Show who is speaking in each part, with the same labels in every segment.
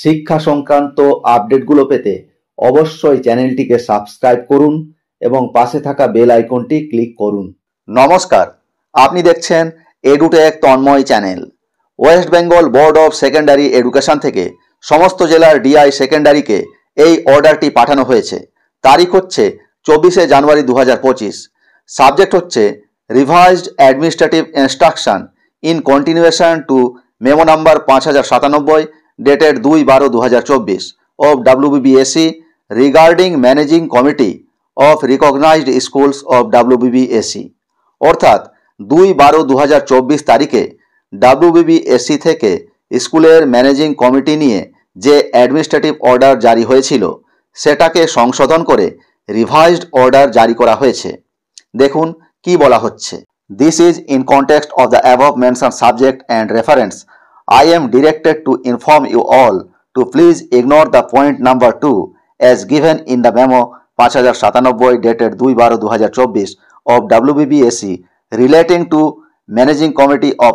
Speaker 1: শিক্ষা সংক্রান্ত আপডেটগুলো পেতে অবশ্যই চ্যানেলটিকে সাবস্ক্রাইব করুন এবং পাশে থাকা বেল আইকনটি ক্লিক করুন।
Speaker 2: নমস্কার, আপনি দেখছেন edutech Tanmay channel. West Bengal Board of Secondary Education থেকে সমস্ত জেলার ডিআই সেকেন্ডারিকে এই অর্ডারটি পাঠানো হয়েছে। তারিখ হচ্ছে 24শে জানুয়ারি 2025। সাবজেক্ট হচ্ছে revised administrative instruction in continuation to memo number 5097 dated 2/12/2024 of WBBSE regarding managing committee of recognized schools of WBBSE। অর্থাৎ 2/12/2024 তারিখে WBBSE থেকে স্কুলের ম্যানেজিং কমিটি নিয়ে যে অ্যাডমিনিস্ট্রেটিভ অর্ডার জারি হয়েছিল সেটাকে সংশোধন করে রিভাইজড অর্ডার জারি করা হয়েছে। দেখুন কি বলা হচ্ছে। This is in context of the above mentioned subject and reference. I am directed to inform you all to please ignore the point number 2 as given in the memo 5097 dated 2/12/2024 of WBBSE relating to managing committee of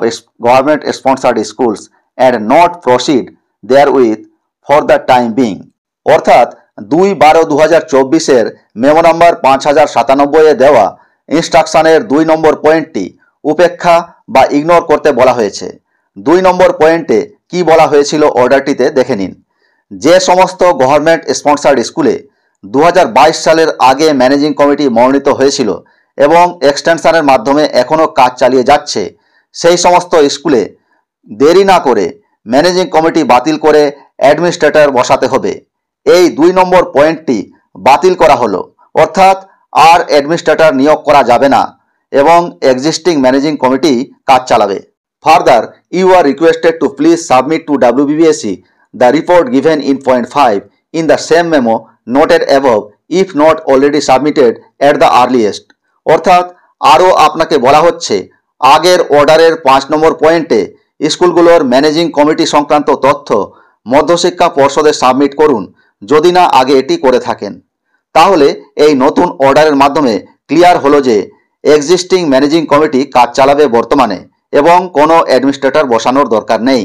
Speaker 2: government sponsored schools and not proceed therewith for the time being। অর্থাৎ 2/12/2024 memo number 5097 দেওয়া ইনস্ট্রাকশনের 2 নম্বর পয়েন্টটি উপেক্ষা বা ignore করতে বলা হয়েছে। 2 নম্বর পয়েন্টে কি বলা হয়েছিল অর্ডারটিতে দেখে নিন। যে সমস্ত গভর্নমেন্ট স্পন্সার্ড স্কুলে 2022 সালের আগে ম্যানেজিং কমিটি মনোনীত হয়েছিল এবং এক্সটেনশনের মাধ্যমে এখনও কাজ চালিয়ে যাচ্ছে, সেই সমস্ত স্কুলে দেরি না করে ম্যানেজিং কমিটি বাতিল করে অ্যাডমিনিস্ট্রেটর বসাতে হবে। এই 2 নম্বর পয়েন্টটি বাতিল করা হলো, অর্থাৎ আর অ্যাডমিনিস্ট্রেটর নিয়োগ করা যাবে না এবং এক্সিস্টিং ম্যানেজিং কমিটি কাজ চালাবে। Further, you are requested to please submit to WBBSE the report given in point 5 in the same memo noted above if not already submitted at the earliest। অর্থাৎ আরও আপনাকে বলা হচ্ছে আগের অর্ডারের 5 নম্বর পয়েন্টে স্কুলগুলোর ম্যানেজিং কমিটি সংক্রান্ত তথ্য মধ্যশিক্ষা পর্ষদে সাবমিট করুন যদি না আগে এটি করে থাকেন। তাহলে এই নতুন অর্ডারের মাধ্যমে ক্লিয়ার হলো যে এক্সিস্টিং ম্যানেজিং কমিটি কাজ চালাবে বর্তমানে এবং কোনো অ্যাডমিনিস্ট্রেটর বসানোর দরকার নেই।